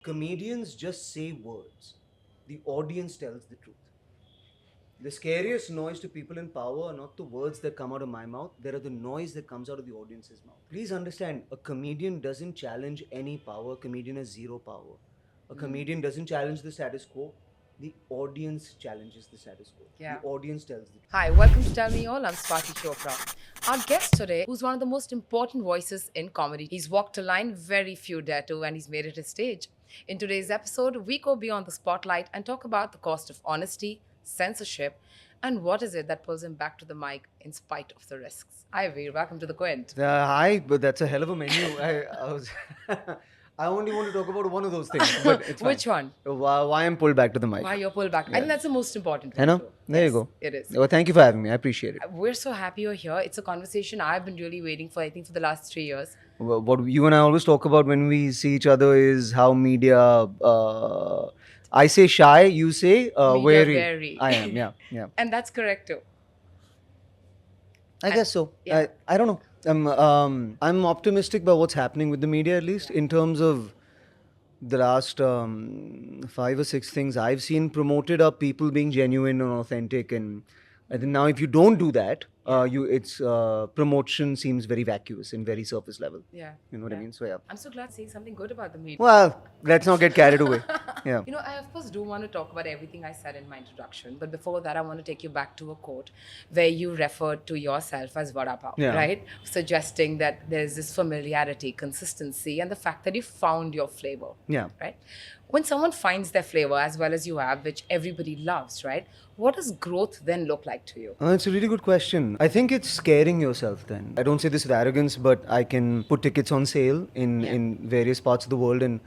Comedians just say words. The audience tells the truth. The scariest noise to people in power are not the words that come out of my mouth, they are the noise that comes out of the audience's mouth. Please understand, a comedian doesn't challenge any power, a comedian has zero power. A comedian doesn't challenge the status quo, the audience challenges the status quo. Yeah. The audience tells the truth. Hi, welcome to Tell Me All. I'm Swati Chopra. Our guest today, who's one of the most important voices in comedy. He's walked a line very few dare to, and he's made it his stage. In today's episode, we go beyond the spotlight and talk about the cost of honesty, censorship, and what is it that pulls him back to the mic in spite of the risks. Hi, Veer. Welcome to the Quint. Hi, but that's a hell of a menu. I was. I only want to talk about one of those things, but it's fine. Which one? Why I'm pulled back to the mic. Why you're pulled back? I think that's the most important I one, know. too. There Yes, you go. It is. Well, thank you for having me. I appreciate it. We're so happy you're here. It's a conversation I've been really waiting for, I think, for the last 3 years. What you and I always talk about when we see each other is how media. I say shy, you say wary. Wary. I am, yeah. And that's correct, too. I guess so. yeah. I don't know. I'm optimistic about what's happening with the media, at least in terms of the last 5 or 6 things I've seen promoted are people being genuine and authentic, and I think now if you don't do that, promotion seems very vacuous and very surface level. Yeah. You know what I Yeah. mean? So yeah. I'm so glad saying something good about the media. Well, let's not get carried away. Yeah. You know, I of course do want to talk about everything I said in my introduction, but before that, I want to take you back to a quote where you referred to yourself as Vada Pav, Yeah. right? Suggesting that there's this familiarity, consistency, and the fact that you found your flavor. Yeah. Right? When someone finds their flavor as well as you have, which everybody loves, right? What does growth then look like to you? It's a really good question. I think it's scaring yourself then. I don't say this with arrogance, but I can put tickets on sale in various parts of the world and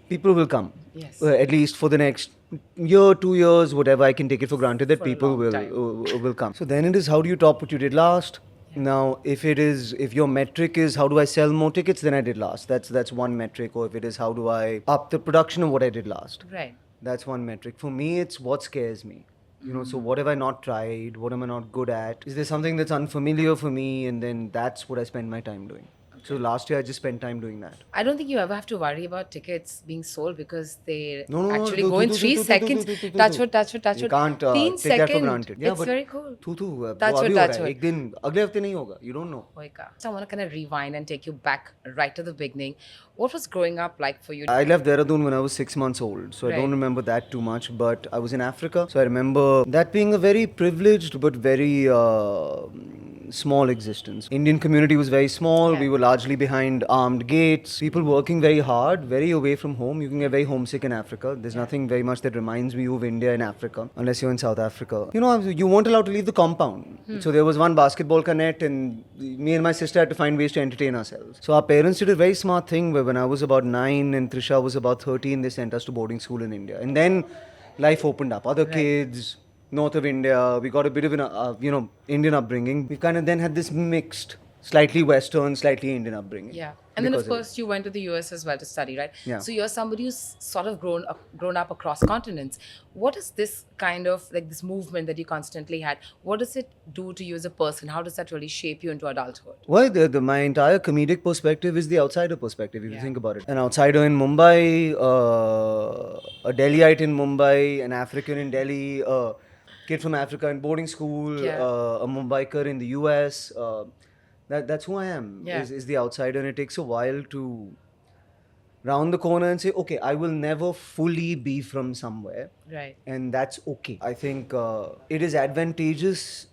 people will come. Yes. At least for the next year, 2 years, whatever, I can take it for granted that For a people long will come. So then it is, how do you top what you did last? Now, if your metric is how do I sell more tickets than I did last, that's one metric. Or if it is how do I up the production of what I did last, Right. that's one metric. For me, it's what scares me. You know, so what have I not tried? What am I not good at? Is there something that's unfamiliar for me? And then that's what I spend my time doing. So last year I just spent time doing that. I don't think you ever have to worry about tickets being sold because they No, actually go in 3 seconds. Touch wood. You can't 3 take that for seconds. granted. Yeah, It's but very cool. वो Touch अभी wood, हो रहा touch है. wood. एक दिन अगले हफ्ते नहीं होगा. You don't know. Hoika. So I want to kind of rewind and take you back right to the beginning. What was growing up like for you? I left Dehradun when I was 6 months old, so I don't Right. remember that too much. But I was in Africa, so I remember that being a very privileged but very small existence. Indian community was very small. Yeah. We were largely behind armed gates. People working very hard, very away from home. You can get very homesick in Africa. There's nothing very much that reminds me of India in Africa, unless you're in South Africa. You know, you weren't allowed to leave the compound. So there was one basketball net, and me and my sister had to find ways to entertain ourselves. So our parents did a very smart thing where when I was about 9 and Trisha was about 13, they sent us to boarding school in India. And then life opened up. Other kids, north of India, we got a bit of an, Indian upbringing. We kind of then had this mixed, slightly Western, slightly Indian upbringing. Yeah. And then, of Because course, you went to the US as well to study, right? Yeah. So you're somebody who's sort of grown up across continents. What is this kind of, like this movement that you constantly had, what does it do to you as a person? How does that really shape you into adulthood? Well, my entire comedic perspective is the outsider perspective, if you Yeah. think about it. An outsider in Mumbai, a Delhiite in Mumbai, an African in Delhi, a kid from Africa in boarding school, Yeah. a Mumbaiker in the US. That's who I am, Yeah. is the outsider. And it takes a while to round the corner and say, okay, I will never fully be from somewhere. Right. And that's okay. I think it is advantageous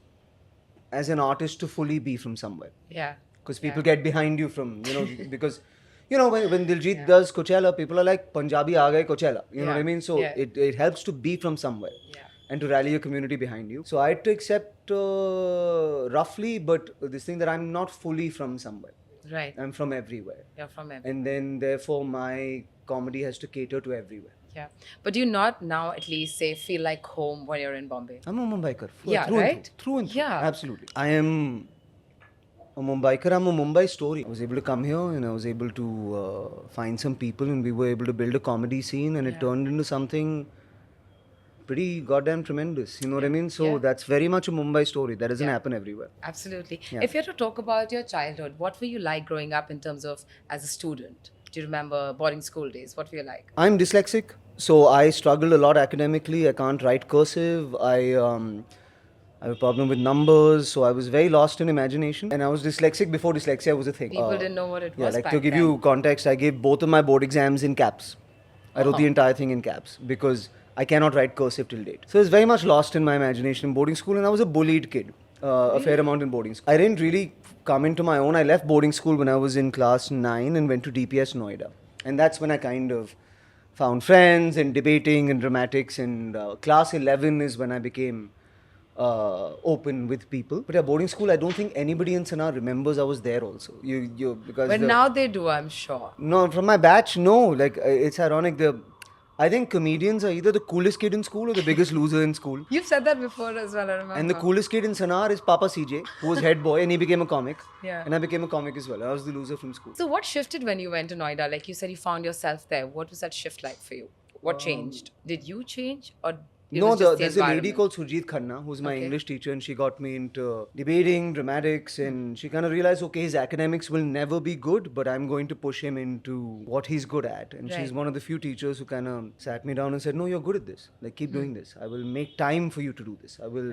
as an artist to fully be from somewhere. Yeah. Because people get behind you from, because, when Diljit does Coachella, people are like, Punjabi aa gaye Coachella. You know what I mean? So it helps to be from somewhere. Yeah. And to rally a community behind you. So I had to accept roughly, but this thing that I'm not fully from somewhere. Right. I'm from everywhere. You're from everywhere. And then therefore my comedy has to cater to everywhere. Yeah. But do you not now at least say feel like home when you're in Bombay? I'm a Mumbaiker. Yeah, through right? And through and through. Yeah. Absolutely. I am a Mumbaiker. I'm a Mumbai story. I was able to come here and I was able to find some people and we were able to build a comedy scene and it turned into something pretty goddamn tremendous. You know what I mean? So that's very much a Mumbai story. That doesn't happen everywhere. Absolutely. Yeah. If you had to talk about your childhood, what were you like growing up in terms of as a student? Do you remember boarding school days? What were you like? I'm dyslexic, so I struggled a lot academically. I can't write cursive. I have a problem with numbers, so I was very lost in imagination. And I was dyslexic before dyslexia was a thing. People didn't know what it Yeah, was like back to give then. you context, I gave both of my board exams in caps. I wrote the entire thing in caps because I cannot write cursive till date. So I was very much lost in my imagination in boarding school, and I was a bullied kid. A fair amount in boarding school. I didn't really come into my own. I left boarding school when I was in class 9 and went to DPS Noida. And that's when I kind of found friends and debating and dramatics. And class 11 is when I became open with people. But at boarding school, I don't think anybody in Sana remembers I was there also. Because But now they do, I'm sure. no, from my batch, no. Like it's ironic. I think comedians are either the coolest kid in school or the biggest loser in school. You've said that before as well, I remember. And the coolest kid in Sanar is Papa CJ, who was head boy, and he became a comic. Yeah. And I became a comic as well. I was the loser from school. So what shifted when you went to Noida? Like you said, you found yourself there. What was that shift like for you? What changed? Did you change or it No, was just the there's a lady environment? called Surjit Khanna, who's my Okay. English teacher, and she got me into debating, dramatics, and she kind of realized, okay, his academics will never be good, but I'm going to push him into what he's good at. And she's Right. one of the few teachers who kind of sat me down and said, no, you're good at this. Like, keep doing this. I will make time for you to do this. I will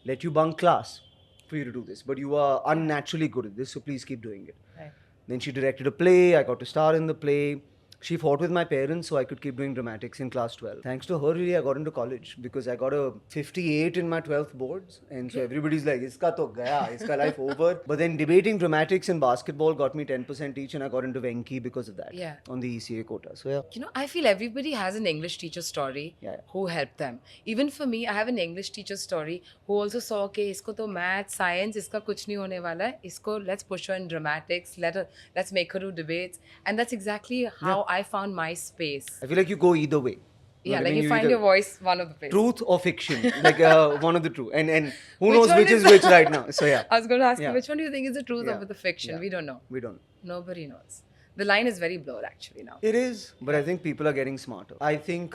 let you bunk class for you to do this. But you are unnaturally good at this, so please keep doing it. Right. Then she directed a play. I got to star in the play. She fought with my parents so I could keep doing dramatics in class 12. Thanks to her, really, I got into college because I got a 58 in my 12th boards. And so everybody's like, iska to gaya, iska life over. But then debating, dramatics, and basketball got me 10% each, and I got into Venki because of that. Yeah. On the ECA quota. So yeah. You know, I feel everybody has an English teacher story Yeah. who helped them. Even for me, I have an English teacher story who also saw, okay, isko to math, science, iska kuch nahi hone wala hai. Isko let's push her in dramatics. Let's make her do debates. And that's exactly how I found my space. I feel like you go either way. Yeah, what I like mean? you find either your voice one of the places. Truth or fiction. Like one of the two. And who Which knows one which is is which right now. So yeah. I was going to ask you, Yeah. which one do you think is the truth Yeah. over the fiction? Yeah. We don't know. We don't. Nobody knows. The line is very blurred actually now. It is, but I think people are getting smarter. I think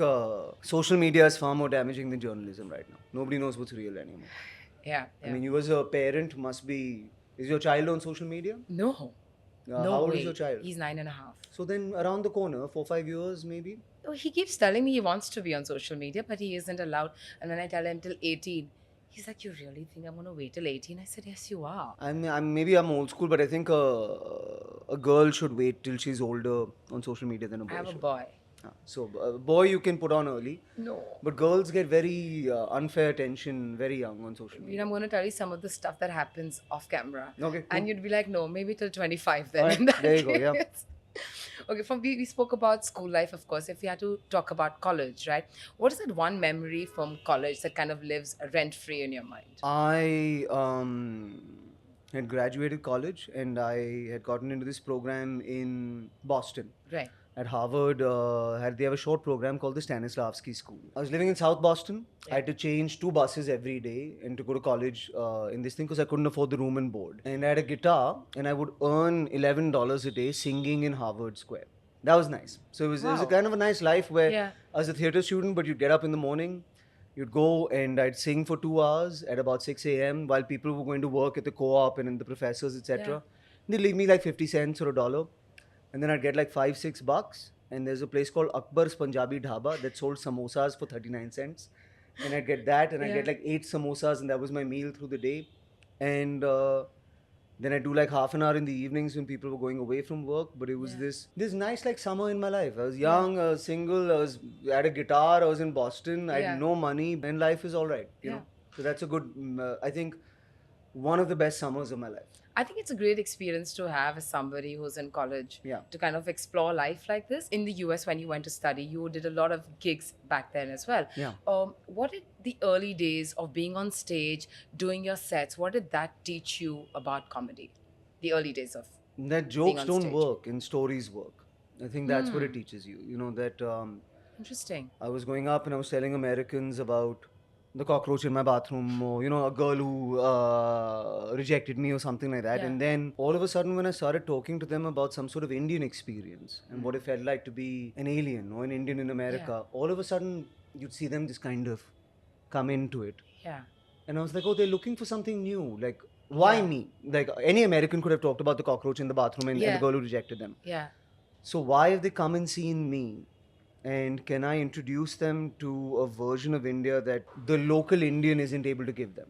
social media is far more damaging than journalism right now. Nobody knows what's real anymore. Yeah. I mean, you as a parent must be. Is your child on social media? No. No How old way. is your child? He's 9.5. So then, around the corner, 4-5 years maybe. Oh, he keeps telling me he wants to be on social media, but he isn't allowed. And when I tell him till 18, he's like, "You really think I'm going to wait till 18?" I said, "Yes, you are." I'm old school, but I think a girl should wait till she's older on social media than a boy I have a should. boy. So a boy you can put on early, No. but girls get very unfair attention very young on social You media. know, I'm going to tell you some of the stuff that happens off camera. Okay, And cool. you'd be like, no, maybe till 25 then. Alright, in that there you go, yeah. case. Okay, we spoke about school life, of course. If we had to talk about college, right? What is that one memory from college that kind of lives rent-free in your mind? I had graduated college and I had gotten into this program in Boston. Right. At Harvard, they have a short program called the Stanislavski School. I was living in South Boston. I had to change 2 buses every day and to go to college in this thing because I couldn't afford the room and board. And I had a guitar and I would earn $11 a day singing in Harvard Square. That was nice. So it was a Wow. kind of a nice life where Yeah. I was a theatre student, but you'd get up in the morning, you'd go and I'd sing for 2 hours at about 6 a.m. while people were going to work at the co-op and in the professors, etc. Yeah. They'd leave me like 50 cents or $1. And then I'd get like $5-6. And there's a place called Akbar's Punjabi Dhaba that sold samosas for 39 cents. And I'd get that and I'd get like 8 samosas and that was my meal through the day. And then I'd do like half an hour in the evenings when people were going away from work. But it was this nice like summer in my life. I was young, I was single, I had a guitar, I was in Boston, I had no money, and life is all right, you know. So that's a good, I think, one of the best summers of my life. I think it's a great experience to have as somebody who's in college Yeah. to kind of explore life like this. In the US, when you went to study, you did a lot of gigs back then as well. Yeah. What did the early days of being on stage, doing your sets, what did that teach you about comedy? The early days of That jokes on don't stage. work and stories work. I think that's what it teaches you. You know, that Interesting. I was going up and I was telling Americans about the cockroach in my bathroom or, you know, a girl who rejected me or something like that. Yeah. And then all of a sudden when I started talking to them about some sort of Indian experience and what it felt like to be an alien or an Indian in America, all of a sudden you'd see them just kind of come into it. Yeah. And I was like, oh, they're looking for something new. Like, why me? Like, any American could have talked about the cockroach in the bathroom and the girl who rejected them. Yeah. So why have they come and seen me? And can I introduce them to a version of India that the local Indian isn't able to give them?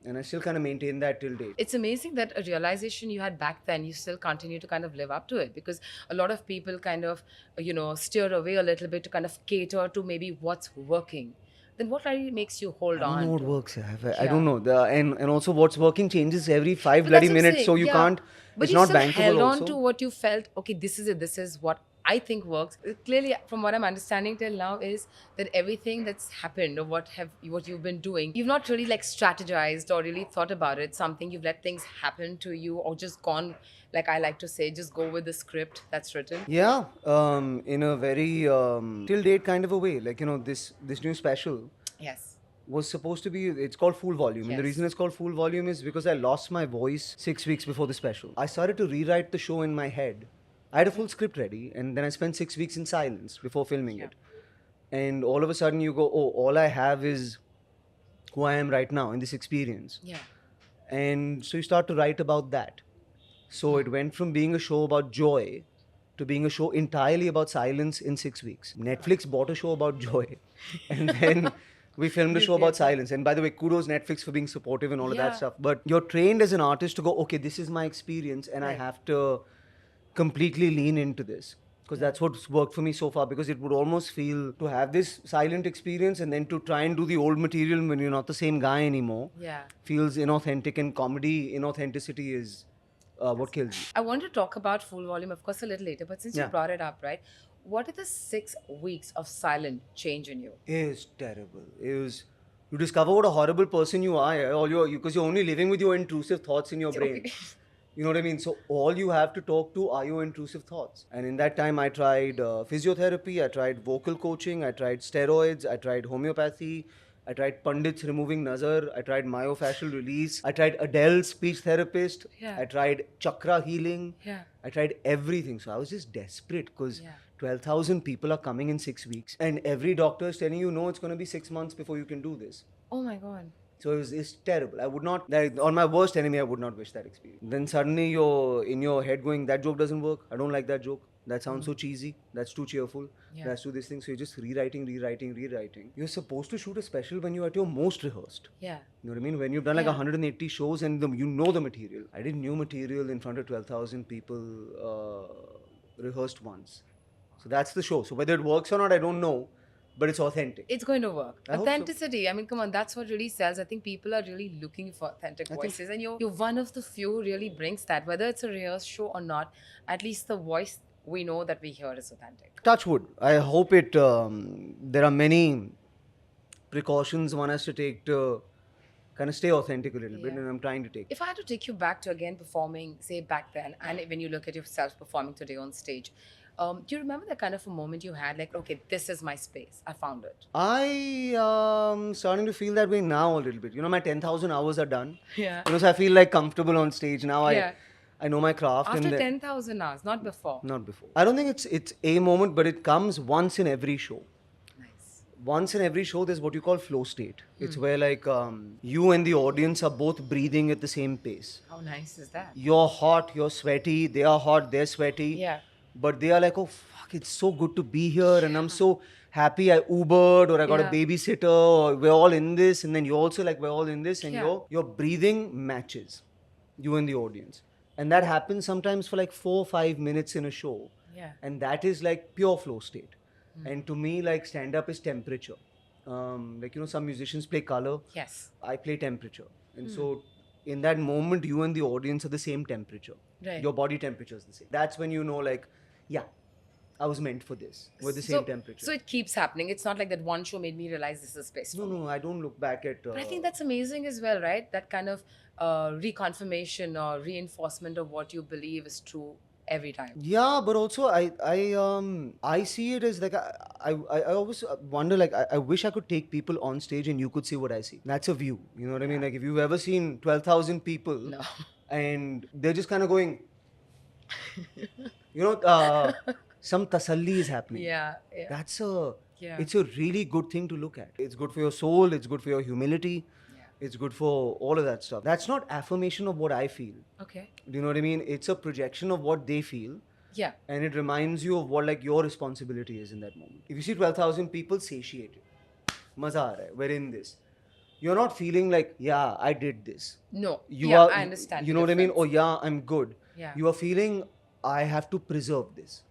And I still kind of maintain that till date. It's amazing that a realization you had back then, you still continue to kind of live up to it, because a lot of people kind of, steer away a little bit to kind of cater to maybe what's working. Then what really makes you hold I don't know on what to? works. I Yeah. don't know. And also what's working changes every 5 But bloody that's what I'm minutes, so saying. you Yeah. can't. But It's you not still bankable held on to also. what you felt, okay, this is it. This is what I think works. Clearly, from what I'm understanding till now, is that everything that's happened or what you've been doing, you've not really like strategized or really thought about it. Something you've let things happen to you or just gone, like I like to say, just go with the script that's written. Yeah, in a very till date kind of a way. Like, this new special Yes. was supposed to be, it's called Full Volume. And the Yes. reason it's called Full Volume is because I lost my voice 6 weeks before the special. I started to rewrite the show in my head. I had a full script ready, and then I spent 6 weeks in silence before filming Yeah. it. And all of a sudden you go, oh, all I have is who I am right now in this experience. Yeah. And so you start to write about that. So it went from being a show about joy to being a show entirely about silence in 6 weeks. Netflix bought a show about joy, and then we filmed a show about silence. And by the way, kudos Netflix for being supportive and all of that Yeah. stuff. But you're trained as an artist to go, okay, this is my experience, and I Right. have to completely lean into this. Because that's what's worked for me so far. Because it would almost feel to have this silent experience and then to try and do the old material when you're not the same guy anymore Yeah. feels inauthentic, and comedy inauthenticity is what kills you. I want to talk about Full Volume, of course, a little later, but since you Yeah. brought it up, right? What did the 6 weeks of silent change in you? It was terrible. It was, you discover what a horrible person you are. Because you're only living with your intrusive thoughts in your brain. Okay. You know what I mean? So all you have to talk to are your intrusive thoughts. And in that time, I tried physiotherapy, I tried vocal coaching, I tried steroids, I tried homeopathy, I tried pundits removing nazar, I tried myofascial release, I tried Adele's speech therapist, Yeah. I tried chakra healing, Yeah. I tried everything. So I was just desperate because Yeah. 12,000 people are coming in 6 weeks, and every doctor is telling you, no, it's going to be 6 months before you can do this. Oh my God. So it's terrible. I would not, on my worst enemy, I would not wish that experience. Then suddenly you're in your head going, that joke doesn't work. I don't like that joke. That sounds so cheesy. That's too cheerful. Yeah. Let's do this thing. So you're just rewriting. You're supposed to shoot a special when you're at your most rehearsed. Yeah. You know what I mean? When you've done like Yeah. 180 shows and you know the material. I did new material in front of 12,000 people, rehearsed once. So that's the show. So whether it works or not, I don't know. But it's authentic. It's going to work. I hope so. Authenticity. I mean, come on, that's what really sells. I think people are really looking for authentic voices. And you're one of the few who really brings that. Whether it's a rehearsed show or not, at least the voice we know that we hear is authentic. Touch wood. I hope it. There are many precautions one has to take to kind of stay authentic a little bit, Yeah. and I'm trying to take. If I had to take you back to again performing, say back then, and when you look at yourself performing today on stage, do you remember that kind of a moment you had, like, okay, this is my space, I found it? I starting to feel that way now a little bit. My 10,000 hours are done. Yeah. So I feel like comfortable on stage now. Yeah. I know my craft. After and then- 10,000 hours, not before. Not before. I don't think it's a moment, but it comes once in every show. Nice. Once in every show, there's what you call flow state. It's where like you and the audience are both breathing at the same pace. How nice is that? You're hot, you're sweaty, they are hot, they're sweaty. Yeah. But they are like, oh, fuck, it's so good to be here. And I'm so happy I Ubered or I got Yeah. a babysitter or we're all in this. And then you're also like, we're all in this. And Yeah. your breathing matches, you and the audience. And that happens sometimes for like 4 or 5 minutes in a show. Yeah. And that is like pure flow state. And to me, like stand-up is temperature. Some musicians play color. Yes. I play temperature. And so in that moment, you and the audience are the same temperature. Right. Your body temperature is the same. That's when you know, like, yeah, I was meant for this. We're the same temperature. So it keeps happening. It's not like that one show made me realize this is space for me. No, I don't look back at. But I think that's amazing as well, right? That kind of reconfirmation or reinforcement of what you believe is true every time. Yeah, but also I see it as like I always wonder, like I wish I could take people on stage and you could see what I see. That's a view. You know what I mean? Like if you've ever seen 12,000 people No. and they're just kind of going, some tasalli is happening. Yeah. Yeah. That's Yeah. it's a really good thing to look at. It's good for your soul. It's good for your humility. Yeah. It's good for all of that stuff. That's not affirmation of what I feel. Okay. Do you know what I mean? It's a projection of what they feel. Yeah. And it reminds you of what like your responsibility is in that moment. If you see 12,000 people satiated, maza aa raha hai, we're in this. You're not feeling like, yeah, I did this. No. You Yeah, are, I understand you the know what I mean? difference. Oh, yeah, I'm good. Yeah. You are feeling, I have to preserve this.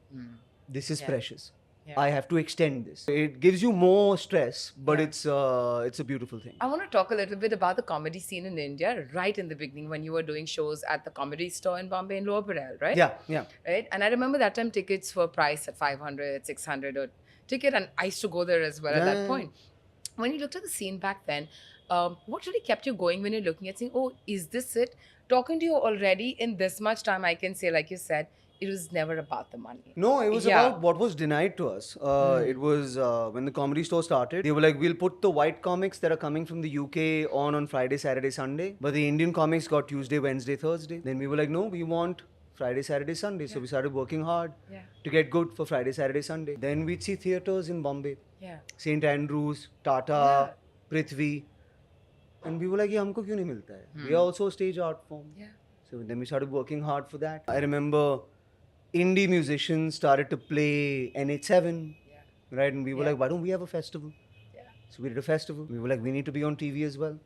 This is Yeah. precious. Yeah. I have to extend this. It gives you more stress, but Yeah. it's a beautiful thing. I want to talk a little bit about the comedy scene in India right in the beginning when you were doing shows at the Comedy Store in Bombay in Lower Parel, right? Yeah, yeah. Right? And I remember that time tickets were priced at 500, 600 a ticket, and I used to go there as well at that Yeah. point. When you looked at the scene back then, what really kept you going when you're looking at saying, oh, is this it? Talking to you already in this much time, I can say, like you said, it was never about the money. No, it was Yeah. about what was denied to us. It was when the Comedy Store started. They were like, we'll put the white comics that are coming from the UK on Friday, Saturday, Sunday. But the Indian comics got Tuesday, Wednesday, Thursday. Then we were like, no, we want Friday, Saturday, Sunday. So we started working hard to get good for Friday, Saturday, Sunday. Then we'd see theatres in Bombay. Yeah. St. Andrews, Tata, Yeah. Prithvi. And we were like, ये हमको क्यों नहीं मिलता है? We are also a stage art form. Yeah. So then we started working hard for that. I remember indie musicians started to play NH7, right? And we were like, why don't we have a festival? Yeah. So we did a festival. We were like, we need to be on TV as well.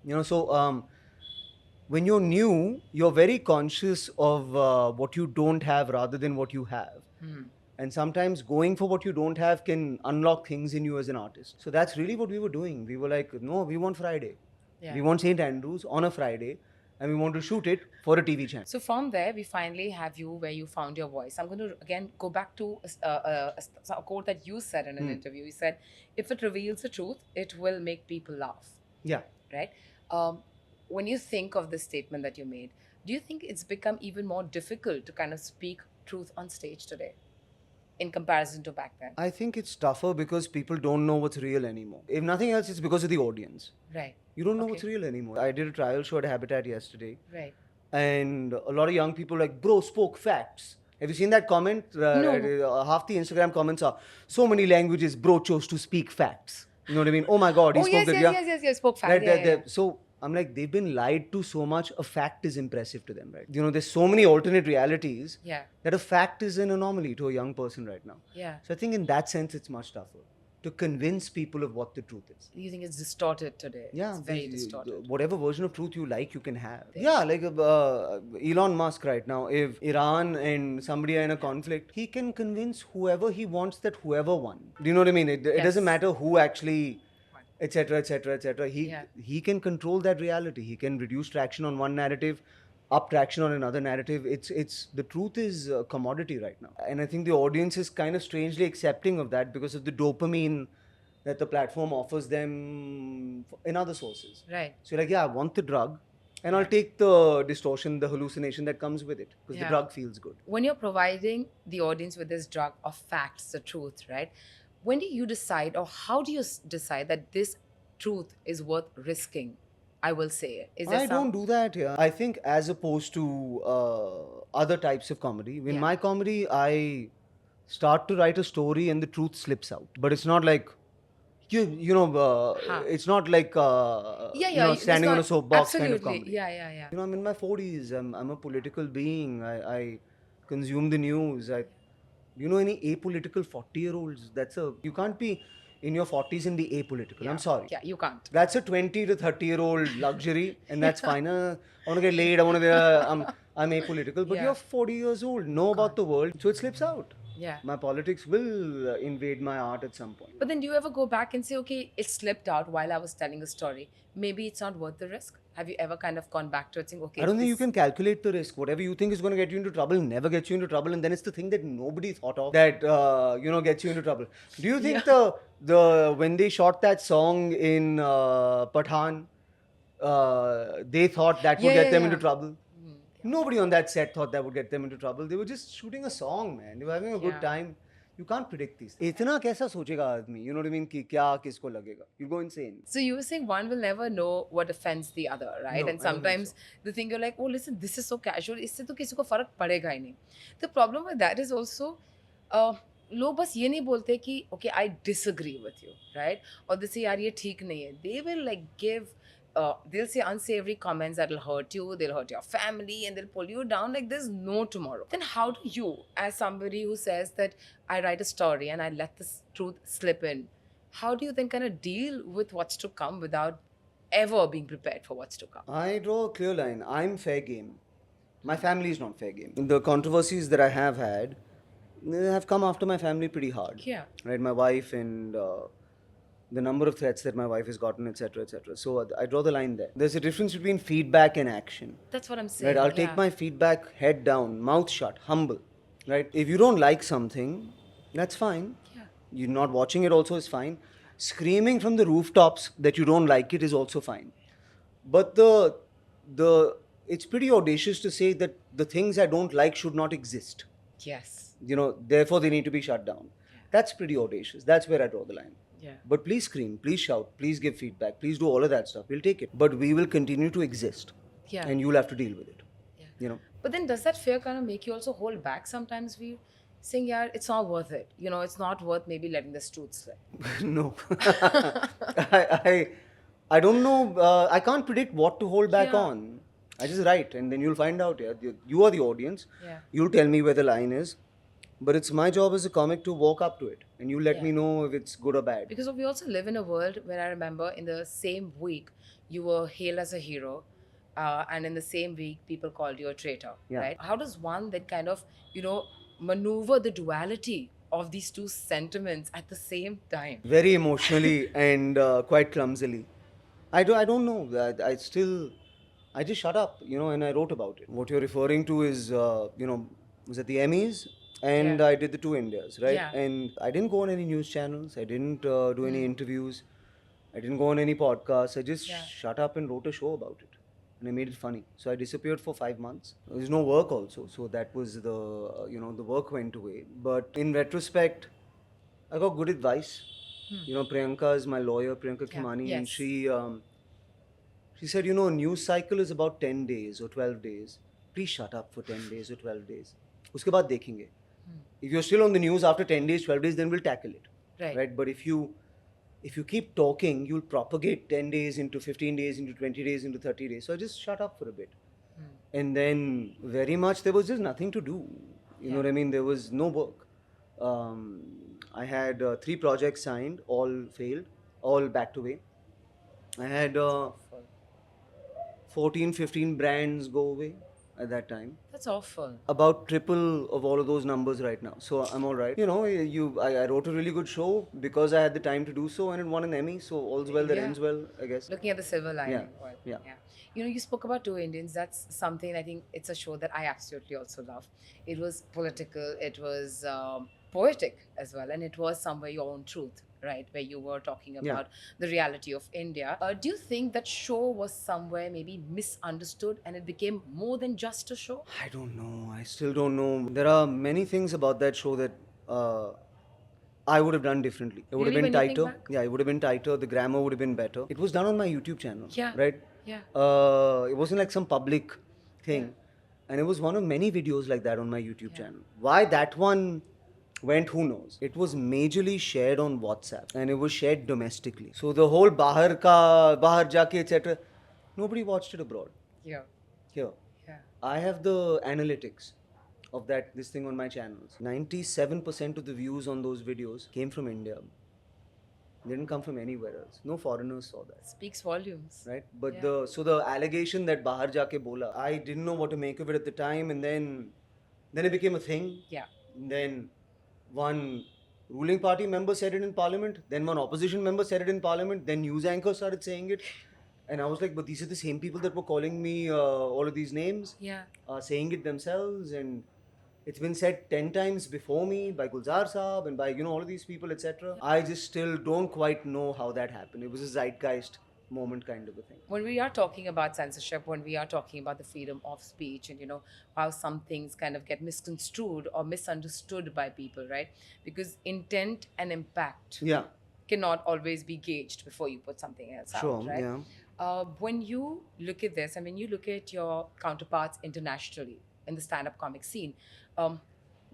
You know, so when you're new, you're very conscious of what you don't have rather than what you have. And sometimes going for what you don't have can unlock things in you as an artist. So that's really what we were doing. We were like, no, we want Friday. Yeah. We want St. Andrews on a Friday. And we want to shoot it for a TV channel. So from there, we finally have you where you found your voice. I'm going to again go back to a quote that you said in an interview. You said, "If it reveals the truth, it will make people laugh." Yeah. Right. When you think of this statement that you made, do you think it's become even more difficult to kind of speak truth on stage today, in comparison to back then? I think it's tougher because people don't know what's real anymore. If nothing else, it's because of the audience. Right. You don't know what's real anymore. I did a trial show at Habitat yesterday. Right. And a lot of young people were like, bro, spoke facts. Have you seen that comment? No. Half the Instagram comments are, so many languages, bro chose to speak facts. You know what I mean? Oh my God, he Oh, spoke yes, spoke facts. Right, Yeah. So I'm like, they've been lied to so much, a fact is impressive to them, right? You know, there's so many alternate realities that a fact is an anomaly to a young person right now. Yeah. So I think in that sense, it's much tougher to convince people of what the truth is. You think it's distorted today? Yeah, It's very distorted. Whatever version of truth you like, you can have. Yeah, like Elon Musk right now, if Iran and somebody are in a conflict, he can convince whoever he wants that whoever won. Do you know what I mean? It doesn't matter who actually, etc., etc., etc. He can control that reality. He can reduce traction on one narrative, up traction on another narrative. It's the truth is a commodity right now, and I think the audience is kind of strangely accepting of that because of the dopamine that the platform offers them in other sources. Right. So you're like, yeah, I want the drug, and I'll take the distortion, the hallucination that comes with it because the drug feels good. When you're providing the audience with this drug of facts, the truth, right? When do you decide, or how do you decide that this truth is worth risking? I will say it. I don't do that here. I think as opposed to other types of comedy, in my comedy, I start to write a story and the truth slips out. But it's not like, it's not like standing on a soapbox kind of comedy. Yeah. You know, I'm in my 40s. I'm a political being. I consume the news. Do you know any apolitical 40-year-olds? You can't be in your 40s and be apolitical. I'm sorry. Yeah, you can't. That's a 20 to 30-year-old luxury, and that's fine. I want to get laid. I'm apolitical, but you're 40 years old. Know about the world, so it slips out. Yeah. My politics will invade my art at some point. But then do you ever go back and say, okay, it slipped out while I was telling a story. Maybe it's not worth the risk? Have you ever kind of gone back to it saying, okay, I don't think you can calculate the risk. Whatever you think is going to get you into trouble never gets you into trouble, and then it's the thing that nobody thought of that gets you into trouble. Do you think the when they shot that song in Pathan, they thought that would get them into trouble? Nobody on that set thought that would get them into trouble. They were just shooting a song, man. They were having a good time. You can't predict these things. इतना कैसा सोचेगा आदमी? You know what I mean? कि क्या किसको लगेगा? You go insane. So you were saying one will never know what offends the other, right? No, and sometimes the thing you're like, oh, listen, this is so casual. इससे तो किसी को फर्क पड़ेगा ही नहीं. The problem with that is also, लोग बस ये नहीं बोलते कि okay, I disagree with you, right? और जैसे यार ये ठीक नहीं है. They will like give they'll say unsavory comments that'll hurt you, they'll hurt your family, and they'll pull you down like there's no tomorrow. Then how do you, as somebody who says that I write a story and I let this truth slip in, how do you then kind of deal with what's to come without ever being prepared for what's to come? I draw a clear line. I'm fair game. My family is not fair game. The controversies that I have had have come after my family pretty hard. Yeah. Right, my wife and the number of threats that my wife has gotten, etc., etc. So I draw the line there. There's a difference between feedback and action. That's what I'm saying. Right, I'll yeah. take my feedback head down, mouth shut, humble. Right, if you don't like something, that's fine. Yeah. You're not watching it also is fine. Screaming from the rooftops that you don't like it is also fine. But the it's pretty audacious to say that the things I don't like should not exist. Yes. Therefore they need to be shut down. That's pretty audacious. That's where I draw the line. Yeah. But please scream, please shout, please give feedback, please do all of that stuff. We'll take it. But we will continue to exist. Yeah. And you'll have to deal with it. Yeah. But then does that fear kind of make you also hold back sometimes? We saying, yeah, it's not worth it. It's not worth maybe letting this truth slip. No. I don't know. I can't predict what to hold back Yeah. on. I just write and then you'll find out. Yeah, you are the audience. Yeah. You'll tell me where the line is. But it's my job as a comic to walk up to it. And you let Yeah. me know if it's good or bad. Because we also live in a world where I remember in the same week you were hailed as a hero, and in the same week people called you a traitor. Yeah. Right? How does one then kind of maneuver the duality of these two sentiments at the same time? Very emotionally and quite clumsily. I don't know. I just shut up, and I wrote about it. What you're referring to is, was at the Emmys, and Yeah. I did the two Indias, right? Yeah. And I didn't go on any news channels. I didn't do any interviews. I didn't go on any podcasts. I just Yeah. shut up and wrote a show about it. And I made it funny. So I disappeared for 5 months. There's no work also. So that was the work went away. But in retrospect, I got good advice. Priyanka is my lawyer, Priyanka Yeah. Khimani, and Yes. she said, a news cycle is about 10 days or 12 days. Please shut up for 10 days or 12 days. Uske baad dekhenge. If you're still on the news after 10 days, 12 days, then we'll tackle it. Right. But if you keep talking, you'll propagate 10 days into 15 days, into 20 days, into 30 days. So I just shut up for a bit. And then very much there was just nothing to do. You know what I mean? There was no work. I had 3 projects signed, all failed, all backed away. I had 14, 15 brands go away at that time. That's awful. About triple of all of those numbers right now. So I'm all right. I wrote a really good show because I had the time to do so, and it won an Emmy. So all's well that Yeah. ends well, I guess. Looking at the silver lining. Yeah, Well, yeah. You spoke about Two Indians. That's something I think it's a show that I absolutely also love. It was political, it was poetic as well, and it was somewhere your own truth, right? Where you were talking about the reality of India. Do you think that show was somewhere maybe misunderstood and it became more than just a show? I don't know. I still don't know. There are many things about that show that I would have done differently. It would Really, have been when you think tighter. back? Yeah, it would have been tighter. The grammar would have been better. It was done on my YouTube channel. Yeah. Right? Yeah. It wasn't like some public thing. And it was one of many videos like that on my YouTube Yeah. channel. Why that one went, who knows? It was majorly shared on WhatsApp and it was shared domestically. So the whole bahar jaake, etc. Nobody watched it abroad. Yeah. Here. Yeah. I have the analytics of this thing on my channels. 97% of the views on those videos came from India. They didn't come from anywhere else. No foreigners saw that. Speaks volumes. Right? But Yeah. the allegation that bahar jaake bola, I didn't know what to make of it at the time, and then it became a thing. Yeah. And then one ruling party member said it in parliament, then one opposition member said it in parliament, then news anchors started saying it. And I was like, but these are the same people that were calling me all of these names, Yeah. saying it themselves, and it's been said 10 times before me by Gulzar Saab and by all of these people, etc. I just still don't quite know how that happened. It was a zeitgeist moment kind of a thing. When we are talking about censorship, when we are talking about the freedom of speech, and how some things kind of get misconstrued or misunderstood by people, right? Because intent and impact Yeah, cannot always be gauged before you put something else sure, out, right? yeah. When you look at this, and when you look at your counterparts internationally in the stand-up comic scene,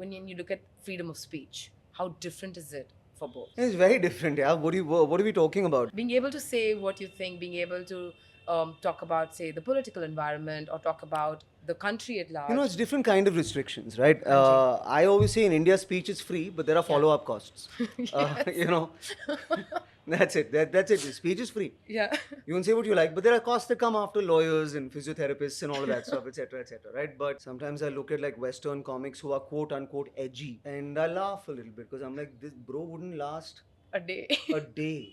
when you look at freedom of speech, how different is it for both? It's very different, yeah. What are we talking about? Being able to say what you think, being able to talk about, say, the political environment or talk about the country at large. You know, it's different kind of restrictions, right? Hanji. I always say in India, speech is free, but there are follow-up costs. You know, that's it. That's it. Speech is free. Yeah. You can say what you like, but there are costs that come after lawyers and physiotherapists and all of that stuff, etc., right? But sometimes I look at like Western comics who are quote unquote edgy, and I laugh a little bit because I'm like, this bro wouldn't last A day. a day.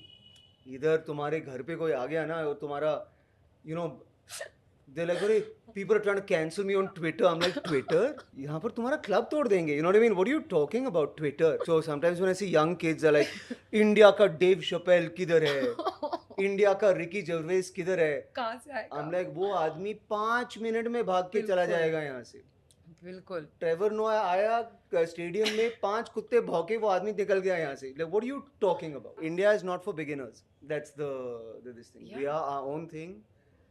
इधर तुम्हारे घर पे कोई आ गया ना और तुम्हारा, you know, they're like, अरे, people are trying to cancel me on Twitter. I'm like, Twitter? यहाँ पर तुम्हारा club तोड़ देंगे. You know what I mean? What are you talking about, Twitter? So sometimes when I see young kids, they're like, India का Dave Chappelle किधर है? India का Ricky Gervais किधर है? कहाँ से आएगा? I'm like, वो आदमी 5 मिनट में भाग के चला जाएगा यहाँ से. बिल्कुल. ट्रेवर नोआ आया स्टेडियम में 5 कुत्ते भौंके वो आदमी निकल गया यहाँ से. Like, what are you talking about? India is not for beginners. That's the this thing. Yeah. We are our own thing,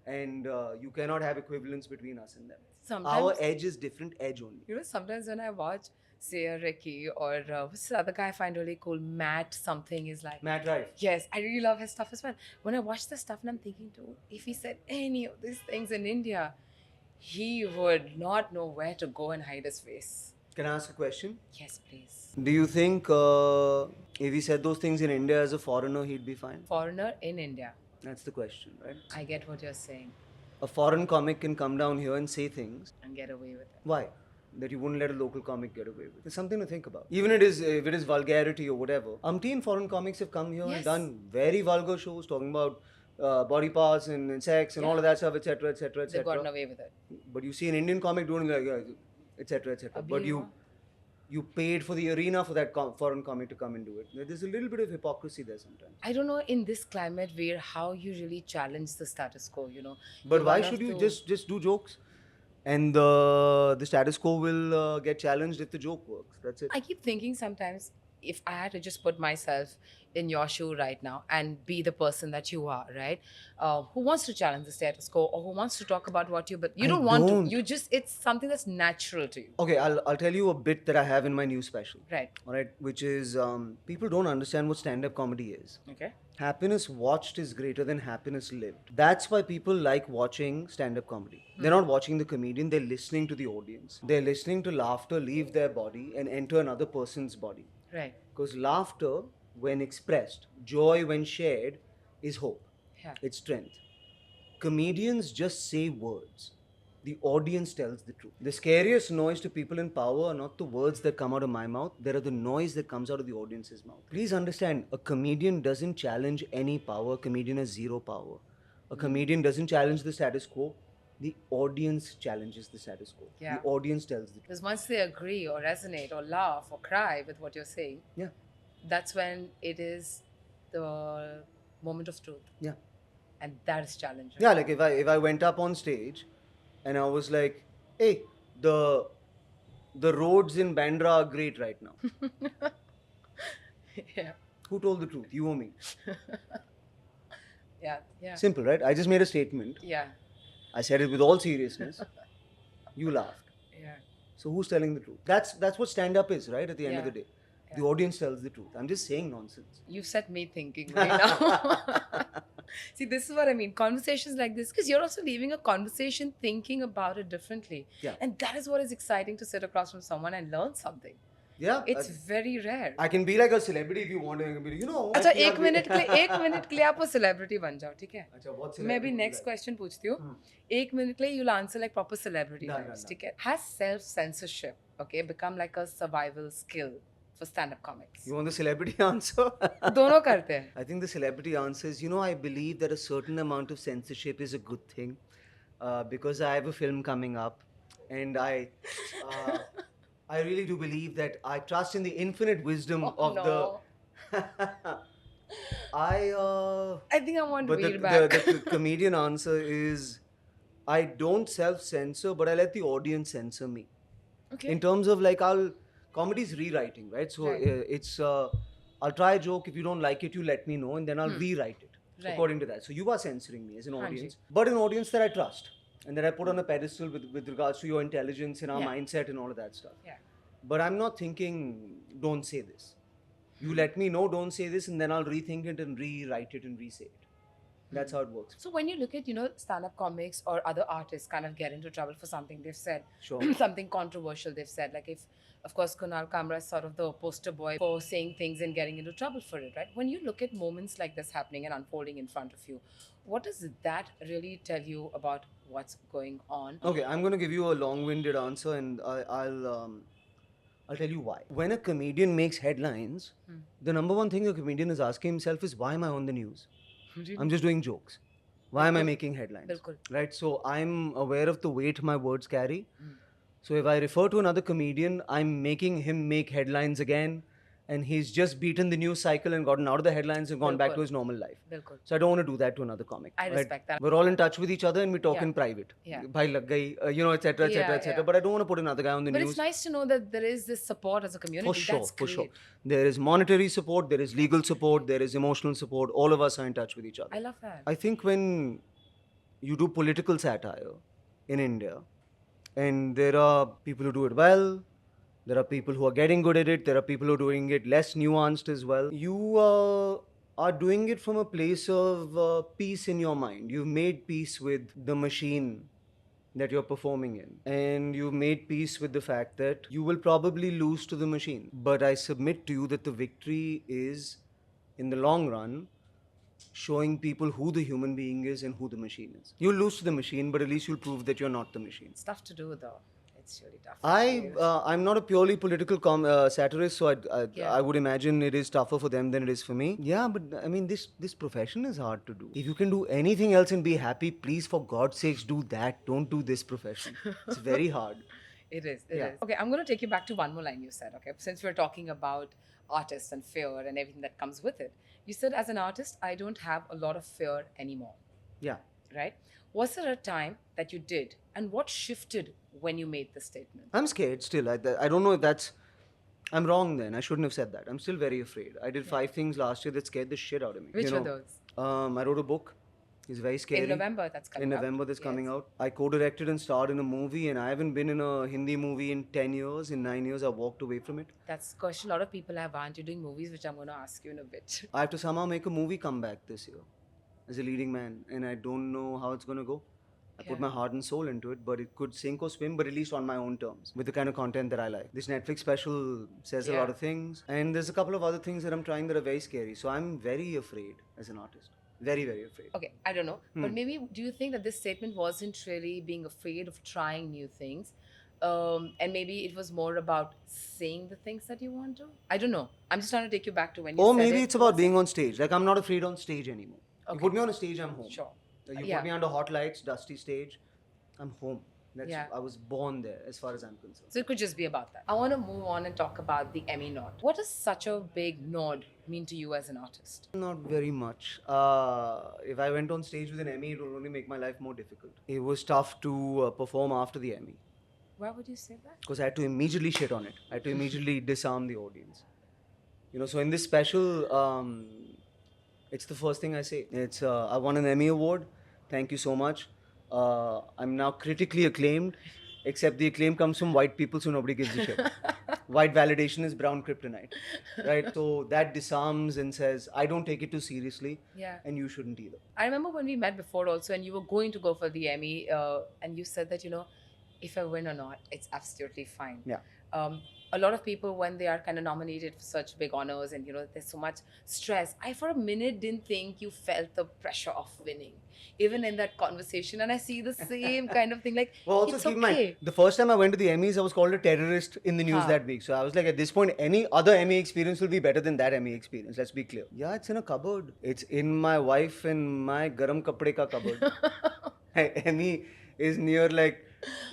and you cannot have equivalence between us and them. Sometimes, Our edge is different edge only. you know, sometimes when I watch, say, a Ricky or what's the other guy I find really cool, Matt something is like. Matt Rife. Yes, I really love his stuff as well. When I watch the stuff and I'm thinking, dude, if he said any of these things in India, he would not know where to go and hide his face. Can I ask a question? Yes, please. Do you think if he said those things in India as a foreigner, he'd be fine? Foreigner in India. That's the question, right? I get what you're saying A foreign comic can come down here and say things. and get away with it. Why? That you wouldn't let a local comic get away with. It's something to think about. Even if it is vulgarity or whatever. Umpteen foreign comics have come here and Yes. done very vulgar shows talking about body parts and sex and all of that stuff, etc., etc., They've gotten etc. away with it. But you see an Indian comic doing like, etc., etc. But you paid for the arena for that foreign comic to come and do it. There's a little bit of hypocrisy there sometimes. I don't know in this climate where how you really challenge the status quo, you know. But You why wanna should you to- just do jokes? And the status quo will get challenged if the joke works. That's it. I keep thinking sometimes if I had to just put myself in your shoe right now and be the person that you are, right? Who wants to challenge the status quo or who wants to talk about what you, but you I don't want don't. to. You just, it's something that's natural to you, Okay, I'll tell you a bit that I have in my new special. right? All right, which is people don't understand what stand-up comedy is. Okay. Happiness watched is greater than happiness lived. That's why people like watching stand-up comedy. They're not watching the comedian, they're listening to the audience. They're listening to laughter leave their body and enter another person's body. Right. Because laughter, when expressed, joy when shared, is hope. Yeah. It's strength. Comedians just say words. The audience tells the truth. The scariest noise to people in power are not the words that come out of my mouth, they are the noise that comes out of the audience's mouth. Please understand, a comedian doesn't challenge any power, a comedian has zero power. A comedian doesn't challenge the status quo, the audience challenges the status quo. Yeah. The audience tells the truth. Because once they agree or resonate or laugh or cry with what you're saying, Yeah. that's when it is the moment of truth. Yeah. And that is challenging. Yeah, like if I went up on stage and I was like, hey, the roads in Bandra are great right now. Yeah. Who told the truth? You or me? Yeah. Yeah. Simple, right? I just made a statement. Yeah. I said it with all seriousness. You laughed. Yeah. So who's telling the truth? That's what stand-up is, right? At the end of Yeah. the day. The audience tells the truth. I'm just saying nonsense. You've set me thinking right now. See, this is what I mean. Conversations like this, because you're also leaving a conversation thinking about it differently. Yeah. And that is what is exciting to sit across from someone and learn something. Yeah. It's very rare. I can be like a celebrity if you want to. I can be, you know. अच्छा एक minute के लिए आप वो celebrity बन जाओ, ठीक है? अच्छा, what मैं भी celebrity next like? question पूछती हूँ. एक मिनट के लिए you'll answer like proper celebrity Done, types, done, ठीक है? Has self-censorship, okay, become like a survival skill for stand-up comics? You want the celebrity answer? दोनों करते हैं. I think the celebrity answer is, I believe that a certain amount of censorship is a good thing because I have a film coming up and I really do believe that I trust in the infinite wisdom of no. I think I want but to read back. the comedian answer is, I don't self-censor, but I let the audience censor me. Okay. In terms of like, comedy's rewriting, right? So Right. it's, I'll try a joke. If you don't like it, you let me know, and then I'll rewrite it Right. according to that. So you are censoring me as an Hanji. audience, but an audience that I trust and that I put on a pedestal with regards to your intelligence and our Yeah. mindset and all of that stuff. Yeah. But I'm not thinking, don't say this. You let me know, don't say this, and then I'll rethink it and rewrite it and re-say it. That's how it works. So when you look at, stand-up comics or other artists kind of get into trouble for something they've said, Sure. something controversial they've said, like if, of course, Kunal Kamra is sort of the poster boy for saying things and getting into trouble for it, right? When you look at moments like this happening and unfolding in front of you, what does that really tell you about what's going on? Okay, I'm going to give you a long-winded answer, and I'll tell you why. When a comedian makes headlines, the number one thing a comedian is asking himself is, why am I on the news? I'm just doing jokes. Why am I making headlines? Bilkul. Right? So I'm aware of the weight my words carry. So if I refer to another comedian, I'm making him make headlines again, and he's just beaten the news cycle and gotten out of the headlines and gone back Bilkul. to his normal life. Bilkul. So I don't want to do that to another comic. I respect that. We're all in touch with each other and we talk Yeah. in private. Yeah. Bhai lag gayi, etc., etc., Yeah, etc. yeah. But I don't want to put another guy on the But news. it's nice to know that there is this support as a community. For sure, That's for great. sure. There is monetary support, there is legal support, there is emotional support. All of us are in touch with each other. I love that. I think when you do political satire in India, and there are people who do it well, there are people who are getting good at it, there are people who are doing it less nuanced as well. You are doing it from a place of peace in your mind. You've made peace with the machine that you're performing in, and you've made peace with the fact that you will probably lose to the machine. But I submit to you that the victory is, in the long run, showing people who the human being is and who the machine is. You'll lose to the machine, but at least you'll prove that you're not the machine. It's tough to do, though. It's really tough. I'm not a purely political satirist, so Yeah. I would imagine it is tougher for them than it is for me. Yeah, but I mean, this profession is hard to do. If you can do anything else and be happy, please, for God's sakes, do that. Don't do this profession. It's very hard. It is. It is. Yeah. Okay, I'm going to take you back to one more line you said, okay? Since we're talking about artists and fear and everything that comes with it. You said, as an artist, I don't have a lot of fear anymore, Yeah. right? Was there a time that you did? And what shifted when you made the statement? I'm scared still. I don't know if that's... I'm wrong then. I shouldn't have said that. I'm still very afraid. I did 5 things last year that scared the shit out of me. Which were those? I wrote a book. It's very scary. In November, that's coming In out. November, that's coming Yes. out. I co-directed and starred in a movie, and I haven't been in a Hindi movie in 10 years. In 9 years, I walked away from it. That's a question a lot of people have. Aren't you doing movies, which I'm going to ask you in a bit. I have to somehow make a movie comeback this year as a leading man, and I don't know how it's going to go. I put Okay. my heart and soul into it, but it could sink or swim, but at least on my own terms, with the kind of content that I like. This Netflix special says a lot Yeah. of things, and there's a couple of other things that I'm trying that are very scary. So I'm very afraid as an artist. Very, very afraid. Okay, I don't know. But maybe do you think that this statement wasn't really being afraid of trying new things? And maybe it was more about saying the things that you want to? I don't know. I'm just trying to take you back to when you Or said maybe it. it's about being on stage. Like, I'm not afraid on stage anymore. You Okay. put me on a stage, I'm home. Sure. You Yeah. put me under hot lights, dusty stage, I'm home. Yeah. I was born there, as far as I'm concerned. So it could just be about that. I want to move on and talk about the Emmy nod. What does such a big nod mean to you as an artist? Not very much. If I went on stage with an Emmy, it would only make my life more difficult. It was tough to perform after the Emmy Why would you say that? because I had to immediately shit on it. I had to immediately disarm the audience. So in this special, it's the first thing I say. It's I won an Emmy award. Thank you so much. I'm now critically acclaimed, except the acclaim comes from white people, so nobody gives a shit. White validation is brown kryptonite, right? So that disarms and says, I don't take it too seriously, Yeah. and you shouldn't either. I remember when we met before also, and you were going to go for the Emmy, and you said that, if I win or not, it's absolutely fine. Yeah. A lot of people, when they are kind of nominated for such big honors and, there's so much stress, I for a minute didn't think you felt the pressure of winning, even in that conversation. And I see the same kind of thing, like, Well, also it's keep in okay. mind, the first time I went to the Emmys, I was called a terrorist in the news that week. So I was like, at this point, any other Emmy experience will be better than that Emmy experience. Let's be clear. Yeah, it's in a cupboard. It's in my wife and my garam kapde ka cupboard. Emmy is near like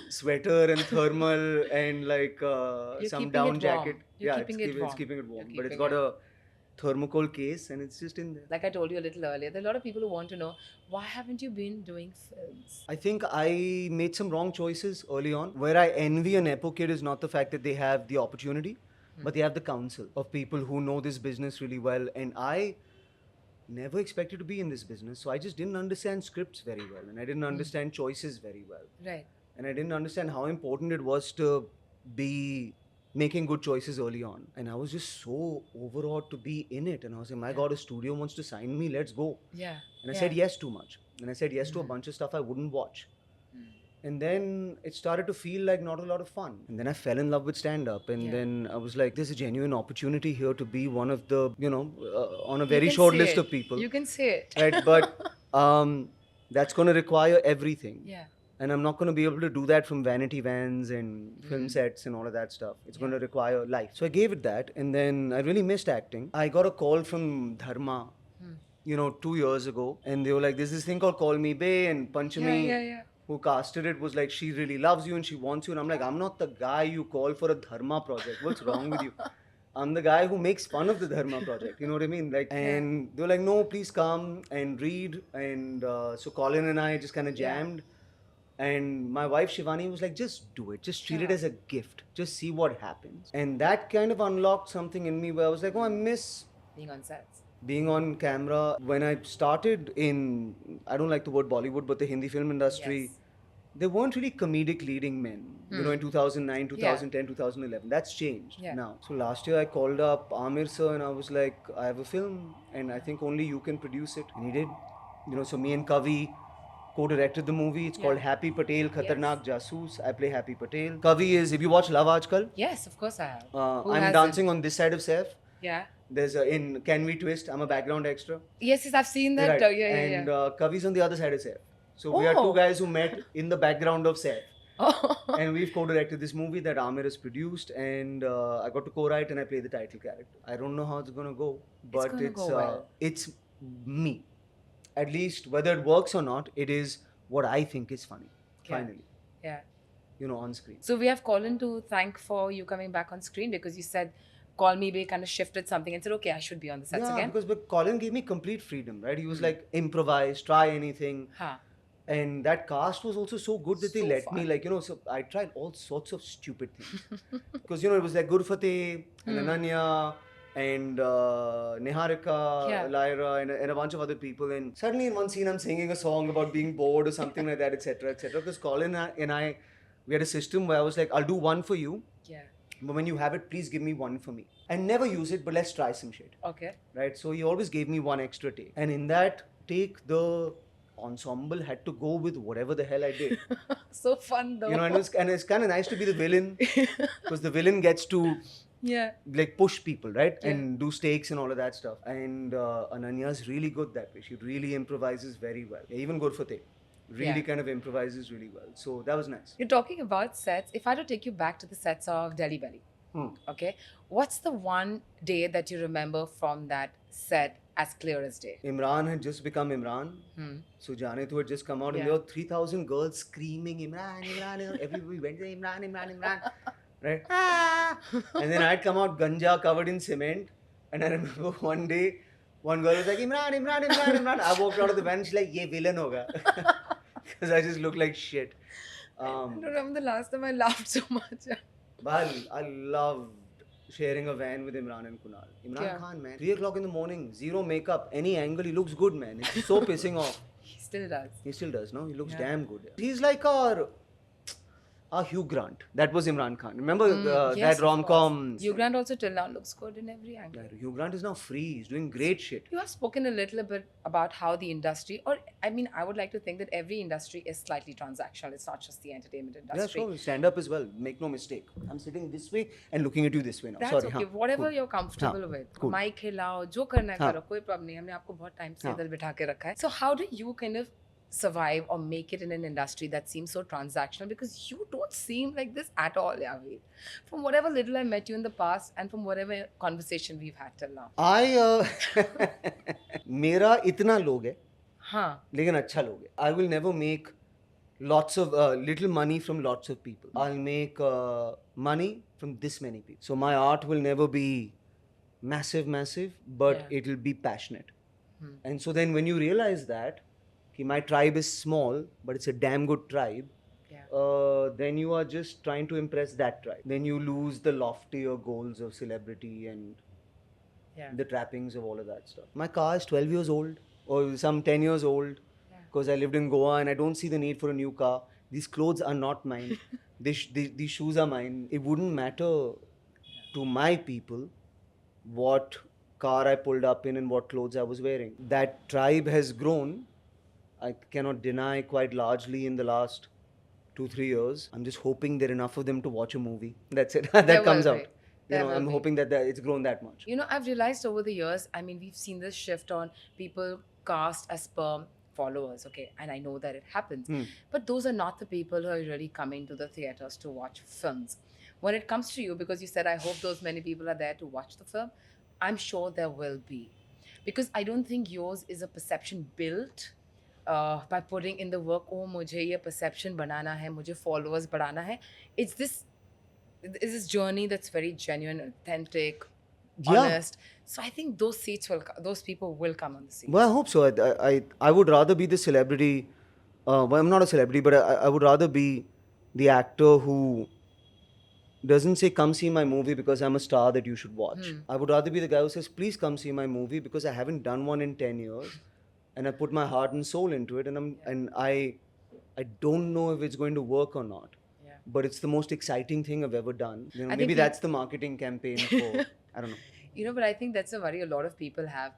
sweater and thermal and like some keeping down it warm. jacket. You're Yeah, keeping it's, it warm. it's keeping it warm. You're But it's keeping got a thermocol case and it's just in there. Like I told you a little earlier, there are a lot of people who want to know, why haven't you been doing films? I think I made some wrong choices early on. Where I envy a Nepo kid is not the fact that they have the opportunity, but they have the counsel of people who know this business really well. And I never expected to be in this business. So I just didn't understand scripts very well. And I didn't understand choices very well. Right. And I didn't understand how important it was to be making good choices early on. And I was just so overawed to be in it. And I was like, my God, a studio wants to sign me, let's go. Yeah. And I said yes too much. And I said yes to a bunch of stuff I wouldn't watch. And then it started to feel like not a lot of fun. And then I fell in love with stand-up. And then I was like, there's a genuine opportunity here to be one of the, on a very short list of people. You can say it. Right, but that's going to require everything. Yeah. And I'm not going to be able to do that from vanity vans and film sets and all of that stuff. It's going to require life. So I gave it that. And then I really missed acting. I got a call from Dharma, 2 years ago. And they were like, there's this thing called Call Me Bae. And Panchami, who casted it, was like, she really loves you and she wants you. And I'm like, I'm not the guy you call for a Dharma project. What's wrong with you? I'm the guy who makes fun of the Dharma project. You know what I mean? Like, and they were like, no, please come and read. And so Colin and I just kind of jammed. And my wife Shivani was like, just do it. Just treat it as a gift. Just see what happens. And that kind of unlocked something in me where I was like, oh, I miss Being on sets. being on camera. When I started in, I don't like the word Bollywood, but the Hindi film industry, there weren't really comedic leading men, in 2009, 2010, 2011. That's changed now. So last year I called up Aamir sir and I was like, I have a film and I think only you can produce it. And he did. So me and Kavi co-directed the movie. It's called Happy Patel, Khatarnaak Jasoos. I play Happy Patel. Kavi is, if you watch Love Aajkal, Yes, of course I have. I'm dancing on this side of Saif. Yeah. There's in Can We Twist, I'm a background extra. Yes, I've seen that. Right. And Kavi's on the other side of Saif. So we are two guys who met in the background of Saif. And we've co-directed this movie that Aamir has produced, and I got to co-write and I play the title character. I don't know how it's gonna go, but it's me. At least whether it works or not, it is what I think is funny. Finally, on screen. So we have Colin to thank for you coming back on screen because you said Call Me Bae kind of shifted something and said, okay, I should be on the sets again. Because Colin gave me complete freedom, right? He was like, improvise, try anything. And that cast was also so good that they let me, so I tried all sorts of stupid things. Because, it was like Gurfateh and Ananya and Niharika, Lyra, and a bunch of other people. And suddenly in one scene, I'm singing a song about being bored or something like that, etc., etc. Because Colin and I, we had a system where I was like, I'll do one for you. Yeah. But when you have it, please give me one for me. And never use it, but let's try some shit. Okay. Right? So he always gave me one extra take. And in that take, the ensemble had to go with whatever the hell I did. So fun though. And it's kind of nice to be the villain because the villain gets to push people, right? And do stakes and all of that stuff. And Ananya's really good that way. She really improvises very well. Even Gurfateh really kind of improvises really well. So that was nice. You're talking about sets. If I had to take you back to the sets of Delhi Belly, okay, what's the one day that you remember from that set as clear as day? Imran had just become Imran. So Jane Tu had just come out and there were 3,000 girls screaming, Imran, Imran, Imran. Everybody went, Imran, Imran, Imran. Right? And then I'd come out ganja covered in cement. And I remember one day, one girl was like, Imran, Imran, Imran, Imran. I walked out of the van and she's like, ye villain hoga. Because I just looked like shit. I don't remember the last time I laughed so much. But I loved sharing a van with Imran and Kunal. Imran Khan, man. 3 o'clock in the morning, zero makeup, any angle, he looks good, man. It's so pissing off. He still does. He still does, no? He looks damn good. He's like our Hugh Grant. That was Imran Khan. Remember that rom-com? Hugh Grant also till now looks good in every angle. Yeah, Hugh Grant is now free. He's doing great shit. You have spoken a little bit about how the industry, I would like to think that every industry is slightly transactional. It's not just the entertainment industry. Yeah, sure. Stand up as well. Make no mistake. I'm sitting this way and looking at you this way now. That's okay. Whatever you're comfortable with. Cool. Mic hilao, jo karna hai karo, koi problem nahi. हमने आपको बहुत time से इधर बिठा के रखा है. So how do you kind of survive or make it in an industry that seems so transactional? Because you don't seem like this at all, Yaveed. From whatever little I met you in the past and from whatever conversation we've had till now. मेरा इतना लोग है, हाँ, लेकिन अच्छा लोग है. I will never make lots of little money from lots of people. I'll make money from this many people. So my art will never be massive, but it'll be passionate. And so then when you realize that my tribe is small, but it's a damn good tribe, then you are just trying to impress that tribe. Then you lose the loftier goals of celebrity and the trappings of all of that stuff. My car is 12 years old or some 10 years old because I lived in Goa and I don't see the need for a new car. These clothes are not mine. These shoes are mine. It wouldn't matter to my people what car I pulled up in and what clothes I was wearing. That tribe has grown, I cannot deny, quite largely in the last 2-3 years. I'm just hoping there are enough of them to watch a movie. That's it. There That will comes be. out. There will I'm be. hoping that it's grown that much. You know, I've realized over the years, I mean, we've seen this shift on people cast as per followers, okay? And I know that it happens. But those are not the people who are really coming to the theaters to watch films. When it comes to you, because you said, I hope those many people are there to watch the film, I'm sure there will be. Because I don't think yours is a perception built by putting in the work, oh, mujhe ye perception banana hai, mujhe followers badana hai. It's this journey that's very genuine, authentic, Yeah. honest. So I think those people will come on the seats. Well, I hope so. I would rather be the celebrity. Well, I'm not a celebrity, but I would rather be the actor who doesn't say, come see my movie because I'm a star that you should watch. I would rather be the guy who says, please come see my movie because I haven't done one in 10 years and I put my heart and soul into it and I don't know if it's going to work or not. Yeah. But it's the most exciting thing I've ever done. You know, I maybe think that's the marketing campaign for, I don't know. You know, but I think that's a worry a lot of people have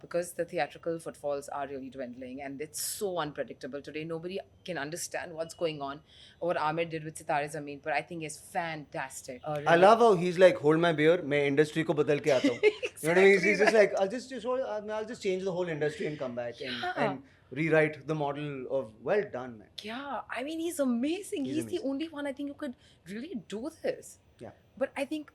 because the theatrical footfalls are really dwindling and it's so unpredictable today. Nobody can understand what's going on or what Aamir did with Sitare Zameen, but I think is fantastic. I Really. love how he's like, hold my beer, मैं industry को बदल के आता हूँ. You know what I mean? He's just like, I'll just change the whole industry and come back and rewrite the model of, well done, man. Yeah, I mean, he's amazing. He's the amazing. only one I think who could really do this. Yeah. But I think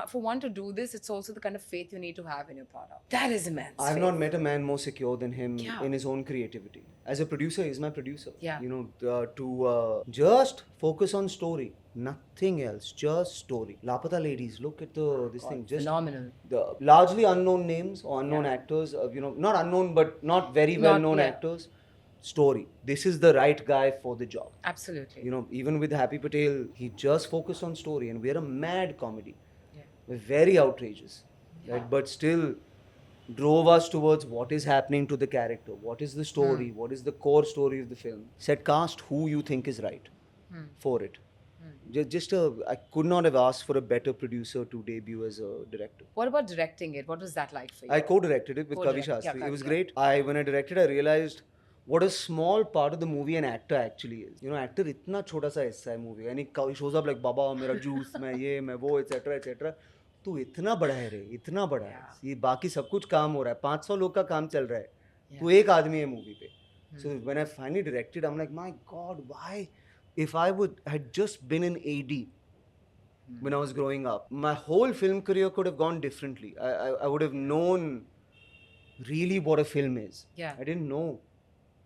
for one to do this, it's also the kind of faith you need to have in your product. That is immense. I've faith. not met a man more secure than him Yeah. in his own creativity. As a producer, he's my producer. Yeah. You know, to just focus on story, nothing else, just story. Lapata ladies, look at this thing. Just phenomenal. The largely unknown names or unknown Yeah. actors, you know, not unknown but not very Not- well known yeah. actors. Story. This is the right guy for the job. Absolutely. You know, even with Happy Patel, he just focused on story, and we're a mad comedy. Yeah. We're very outrageous, right? But still drove us towards what is happening to the character, what is the story, what is the core story of the film. Said cast who you think is right for it. I could not have asked for a better producer to debut as a director. What about directing it? What was that like for you? I co-directed it with Kavi Co-direct- yeah, Shastri. Kavi, It was yeah. great. When I directed, I realized what a small part of the movie an actor actually is. You know, actor इतना छोटा सा हिस्सा है movie. And he shows up like बाबा मेरा juice, मैं ये मैं वो etc etc. तू इतना बड़ा है रे, इतना बड़ा है. ये बाकी सब कुछ काम हो रहा है. 500 लोग का काम चल रहा है. तू एक आदमी है movie पे. So when I finally directed, I'm like, my God, why? If I had just been an AD when I was growing up, my whole film career could have gone differently. I would have known really what a film is. Yeah. I didn't know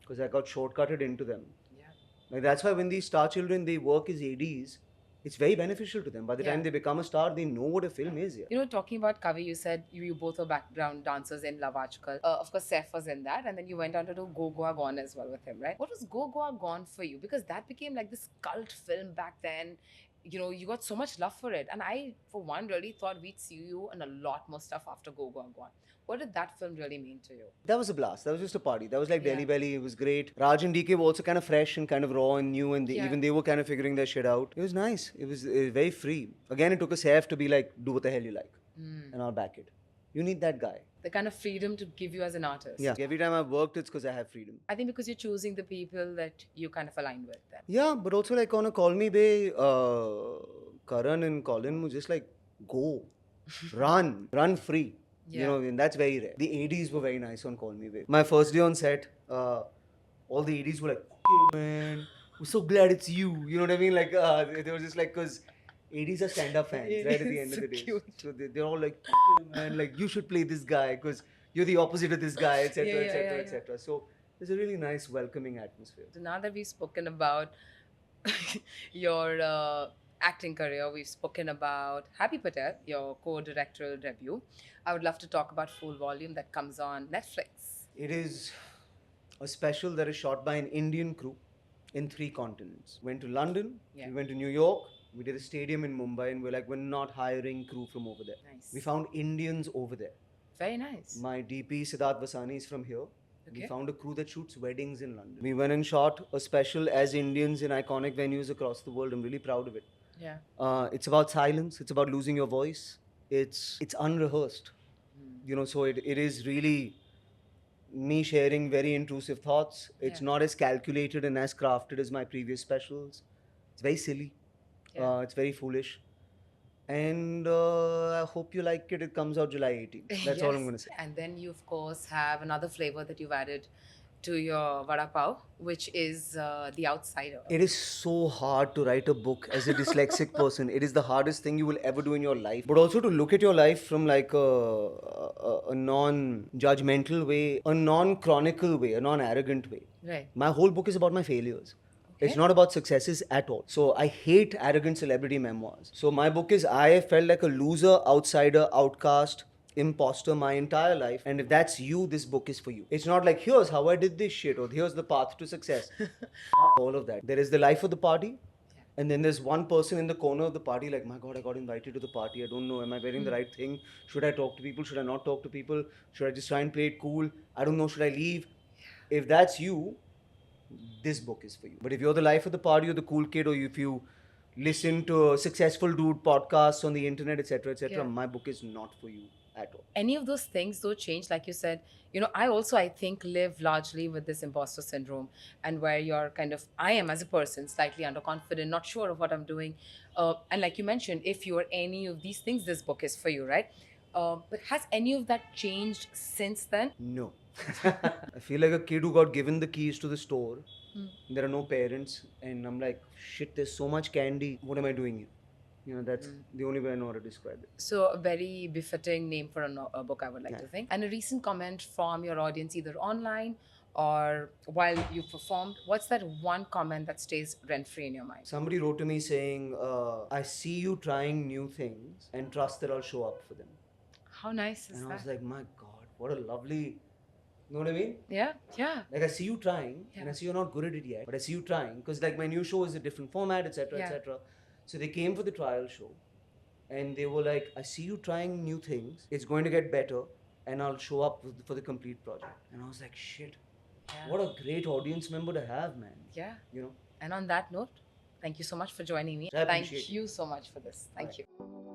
because I got shortcutted into them. Yeah. Like that's why when these star children, they work as ADs, it's very beneficial to them. By the time Yeah. they become a star, they know what a film is. Yeah. You know, talking about Kavi, you said you both were background dancers in Love Aajkal. Of course, Saif was in that, and then you went on to do Go Goa Gone as well with him, right? What was Go Goa Gone for you? Because that became like this cult film back then. You know, you got so much love for it. And I, for one, really thought we'd see you in a lot more stuff after Go Goa Gone. What did that film really mean to you? That was a blast. That was just a party. That was like Yeah. Delhi Belly. It was great. Raj and DK were also kind of fresh and kind of raw and new, and Yeah. even they were kind of figuring their shit out. It was nice. It was very free. Again, it took a Saif to be like, do what the hell you like, and I'll back it. You need that guy. The kind of freedom to give you as an artist. Yeah. Every time I've worked, it's because I have freedom. I think because you're choosing the people that you kind of align with them. Yeah, but also like on a Call Me Bae, Karan and Colin were just like, go, run free. You Yeah. know, and that's very rare. The ADs were very nice on Call Me Bae. My first day on set, all the ADs were like, "F you, man. We're so glad it's you." You know what I mean? Like, they were just like, because ADs are stand-up fans, right? At the end of the day. Cute. So they're all like, "F you, man. Like, you should play this guy because you're the opposite of this guy, etc., Yeah, yeah, etc., yeah, yeah. etc." So there's a really nice, welcoming atmosphere. So now that we've spoken about your acting career, we've spoken about Happy Patel, your co-directorial debut. I would love to talk about Full Volume that comes on Netflix. It is a special that is shot by an Indian crew in 3 continents. Went to London, Yeah. we went to New York, we did a stadium in Mumbai, and we're like, we're not hiring crew from over there. Nice. We found Indians over there. Very nice. My DP Siddharth Vasani is from here. We Okay. found a crew that shoots weddings in London. We went and shot a special as Indians in iconic venues across the world. I'm really proud of it. Yeah. It's about silence. It's about losing your voice. it's unrehearsed. You know, so it is really me sharing very intrusive thoughts. It's Yeah. not as calculated and as crafted as my previous specials. It's very silly. Yeah. It's very foolish. And I hope you like it. It comes out July 18th. That's all I'm Yes. going to say. And then you, of course, have another flavor that you've added to your vada pav, which is The Outsider. It is so hard to write a book as a dyslexic person. It is the hardest thing you will ever do in your life. But also to look at your life from like a non-judgmental way, a non-chronicle way, a non-arrogant way. Right. My whole book is about my failures. It's Okay. not about successes at all. So I hate arrogant celebrity memoirs. So my book is I felt like a loser, outsider, outcast, imposter my entire life. And if that's you, this book is for you. It's not like here's how I did this shit or here's the path to success. All of that. There is the life of the party. And then there's one person in the corner of the party like, my God, I got invited to the party. I don't know. Am I wearing the right thing? Should I talk to people? Should I not talk to people? Should I just try and play it cool? I don't know. Should I leave? If that's you, this book is for you. But if you're the life of the party or the cool kid, or if you listen to successful dude podcasts on the internet, etc., etc., Yeah. my book is not for you at all. Any of those things though change, like you said, I think live largely with this imposter syndrome, and where you're kind of, I am as a person slightly underconfident, not sure of what I'm doing, and like you mentioned, if you're any of these things, this book is for you, right? But has any of that changed since then? No. I feel like a kid who got given the keys to the store. There are no parents, and I'm like, shit, there's so much candy. What am I doing here? You know, that's the only way I know how to describe it. So a very befitting name for a book, I would like to think. And a recent comment from your audience, either online or while you performed, what's that one comment that stays rent-free in your mind? Somebody wrote to me saying, I see you trying new things and trust that I'll show up for them. How nice is And I that? was like, my God, what a lovely, you know what I mean? Yeah, yeah. Like I see you trying, and I Yeah. see you're not good at it yet, but I see you trying because like my new show is a different format, etc., Yeah. etc. So they came for the trial show, and they were like, I see you trying new things. It's going to get better, and I'll show up for the complete project. And I was like, shit, Yeah. what a great audience member to have, man. Yeah. You know. And on that note, thank you so much for joining me. I Thank appreciate it. you so much for this. Thank Bye. you.